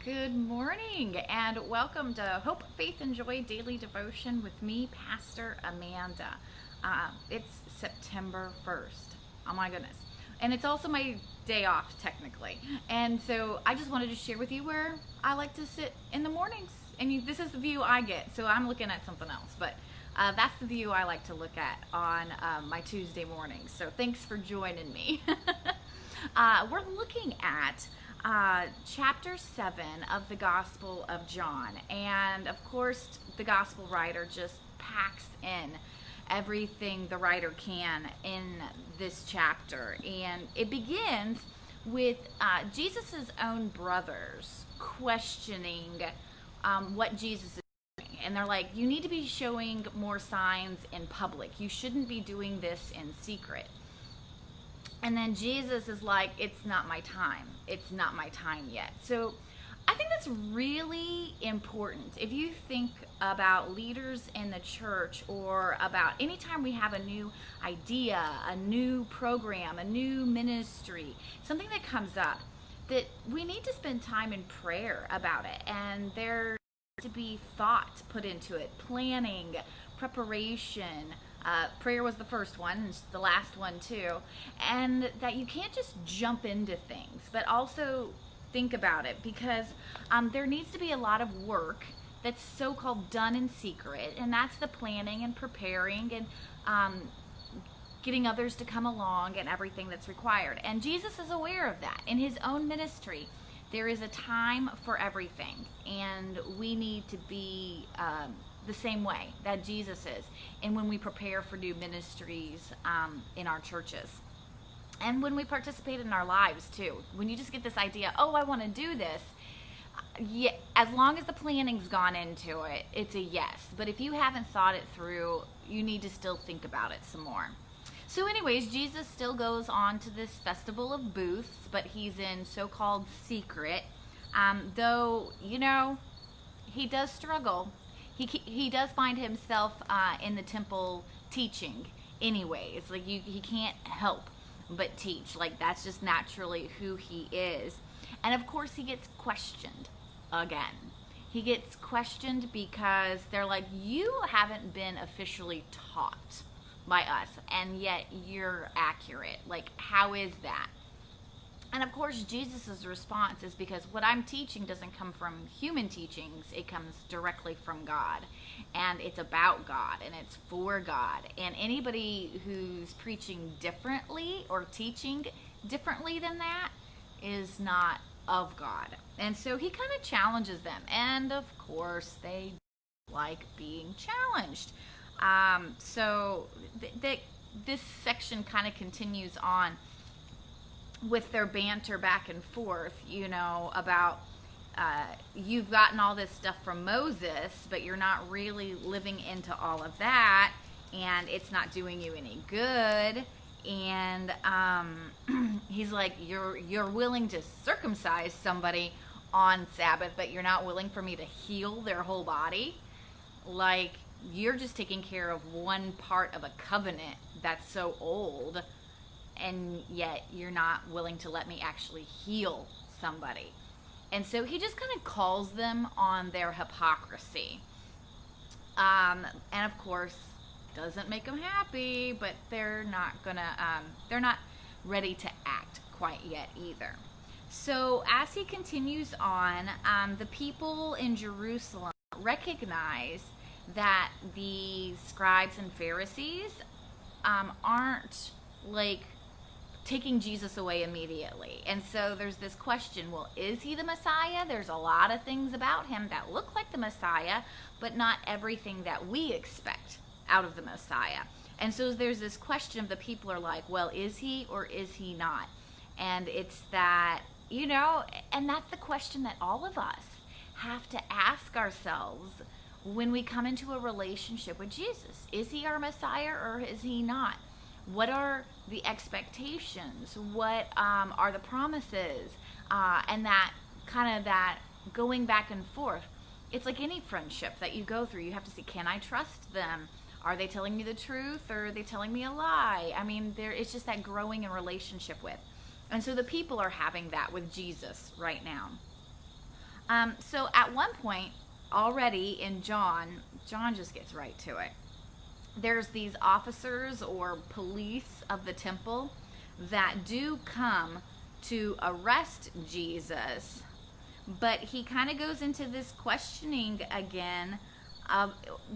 Good morning and welcome to Hope, Faith, and Joy Daily Devotion with me, Pastor Amanda. It's September 1st. Oh my goodness. And it's also my day off, technically. And so I just wanted to share with you where I like to sit in the mornings. And this is the view I get, so I'm looking at something else. But that's the view I like to look at on my Tuesday mornings. So thanks for joining me. We're looking at chapter 7 of the Gospel of John. And of course, the Gospel writer just packs in everything the writer can in this chapter. And it begins with Jesus' own brothers questioning what Jesus is doing. And they're like, you need to be showing more signs in public. You shouldn't be doing this in secret. And then Jesus is like, it's not my time. It's not my time yet. So I think that's really important. If you think about leaders in the church or about anytime we have a new idea, a new program, a new ministry, something that comes up, that we need to spend time in prayer about it. And there to be thought put into it, planning, preparation. Prayer was the first one, and the last one too. And that you can't just jump into things, but also think about it, because there needs to be a lot of work that's so-called done in secret, and that's the planning and preparing and getting others to come along and everything that's required. And Jesus is aware of that. In his own ministry, there is a time for everything, and we need to be the same way that Jesus is, and when we prepare for new ministries in our churches, and when we participate in our lives too. When you just get this idea, oh, I want to do this, yeah, as long as the planning's gone into it, it's a yes. But if you haven't thought it through, you need to still think about it some more. So anyways, Jesus still goes on to this festival of booths, but he's in so-called secret, though, you know, he does struggle. He does find himself in the temple teaching anyways. Like he can't help but teach. Like that's just naturally who he is. And of course he gets questioned again. He gets questioned because they're like, you haven't been officially taught by us, and yet you're accurate. Like, how is that? And of course, Jesus' response is, because what I'm teaching doesn't come from human teachings, it comes directly from God. And it's about God, and it's for God. And anybody who's preaching differently or teaching differently than that is not of God. And so he kind of challenges them. And of course, they like being challenged. So this section kind of continues on with their banter back and forth, you know, about you've gotten all this stuff from Moses, but you're not really living into all of that, and it's not doing you any good. And he's like, you're willing to circumcise somebody on Sabbath, but you're not willing for me to heal their whole body. Like, you're just taking care of one part of a covenant that's so old, and yet you're not willing to let me actually heal somebody. And so he just kind of calls them on their hypocrisy. And of course, doesn't make them happy, but they're not ready to act quite yet either. So as he continues on, the people in Jerusalem recognize that the scribes and Pharisees aren't like taking Jesus away immediately. And so there's this question, well, is he the Messiah? There's a lot of things about him that look like the Messiah, but not everything that we expect out of the Messiah. And so there's this question of the people are like, well, is he or is he not? And it's that, you know, and that's the question that all of us have to ask ourselves when we come into a relationship with Jesus. Is he our Messiah or is he not? What are the expectations? What are the promises? And that kind of that going back and forth. It's like any friendship that you go through. You have to see, can I trust them? Are they telling me the truth, or are they telling me a lie? I mean, it's just that growing in relationship with. And so the people are having that with Jesus right now. So at one point, already in John just gets right to it. There's these officers or police of the temple that do come to arrest Jesus, but he kind of goes into this questioning again.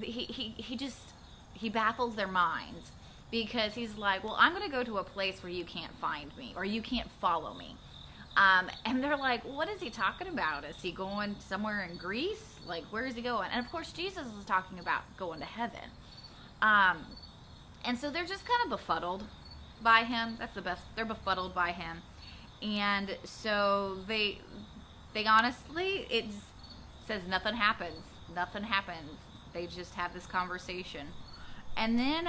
He baffles their minds because he's like, well, I'm going to go to a place where you can't find me or you can't follow me. And they're like, what is he talking about? Is he going somewhere in Greece? Like, where is he going? And of course, Jesus is talking about going to heaven. And so they're just kind of befuddled by him. That's the best. They're befuddled by him. And so they honestly, it says nothing happens. Nothing happens. They just have this conversation. And then,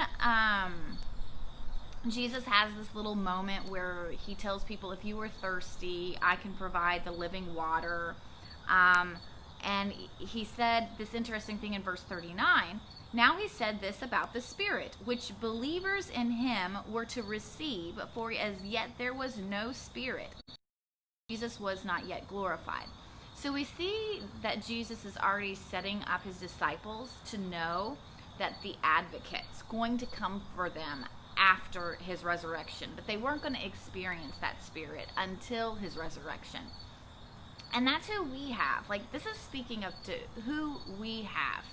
Jesus has this little moment where he tells people, if you are thirsty, I can provide the living water. And he said this interesting thing in verse 39. Now he said this about the Spirit, which believers in him were to receive, for as yet there was no Spirit. Jesus was not yet glorified. So we see that Jesus is already setting up his disciples to know that the advocate's going to come for them after his resurrection, but they weren't going to experience that Spirit until his resurrection. And that's who we have. Like, this is speaking of to who we have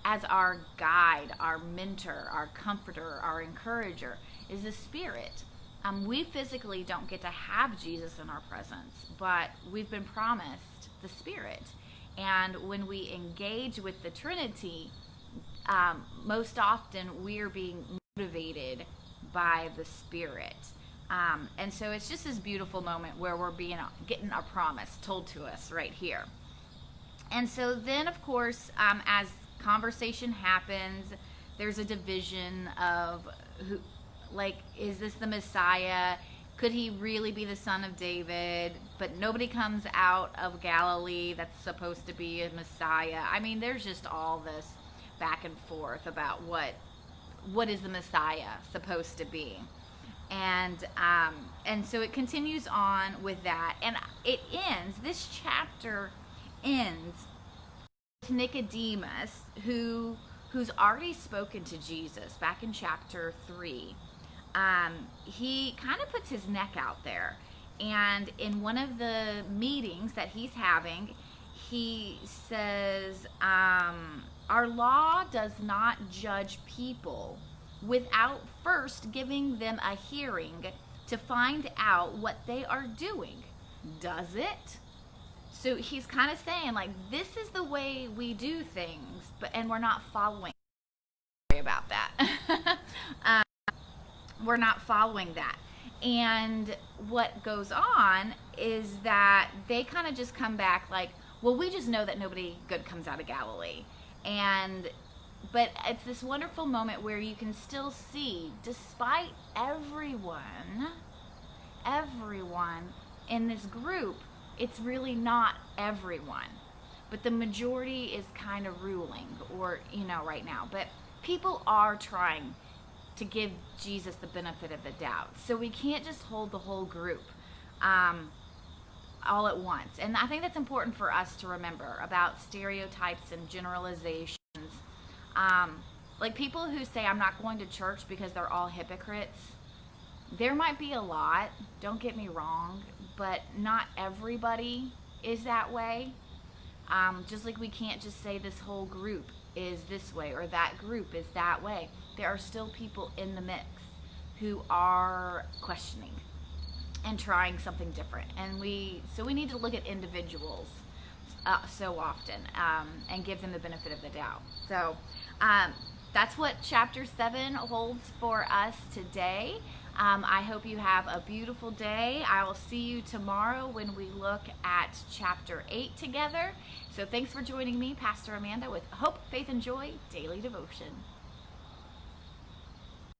as our guide, our mentor, our comforter, our encourager, is the Spirit. We physically don't get to have Jesus in our presence, but we've been promised the Spirit. And when we engage with the Trinity, most often we're being motivated by the Spirit. And so it's just this beautiful moment where we're getting a promise told to us right here. And so then, of course, as conversation happens, there's a division of who, like, is this the Messiah? Could he really be the son of David? But nobody comes out of Galilee that's supposed to be a Messiah. I mean, there's just all this back and forth about what is the Messiah supposed to be. And so it continues on with that, and it ends. This chapter ends with Nicodemus, who's already spoken to Jesus back in chapter 3. He kind of puts his neck out there, and in one of the meetings that he's having, he says, our law does not judge people without first giving them a hearing to find out what they are doing. Does it? So he's kind of saying, like, this is the way we do things, and we're not following. Sorry about that. We're not following that. And what goes on is that they kind of just come back like, well, we just know that nobody good comes out of Galilee. But it's this wonderful moment where you can still see, despite everyone in this group, it's really not everyone. But the majority is kind of ruling, or, right now. But people are trying to give Jesus the benefit of the doubt. So we can't just hold the whole group all at once. And I think that's important for us to remember about stereotypes and generalizations. Like people who say, I'm not going to church because they're all hypocrites. There might be a lot, don't get me wrong, but not everybody is that way. Just like we can't just say this whole group is this way or that group is that way. There are still people in the mix who are questioning and trying something different. And we need to look at individuals so often and give them the benefit of the doubt. So that's what chapter 7 holds for us today. I hope you have a beautiful day. I will see you tomorrow when we look at chapter 8 together. So thanks for joining me, Pastor Amanda, with Hope, Faith, and Joy Daily Devotion.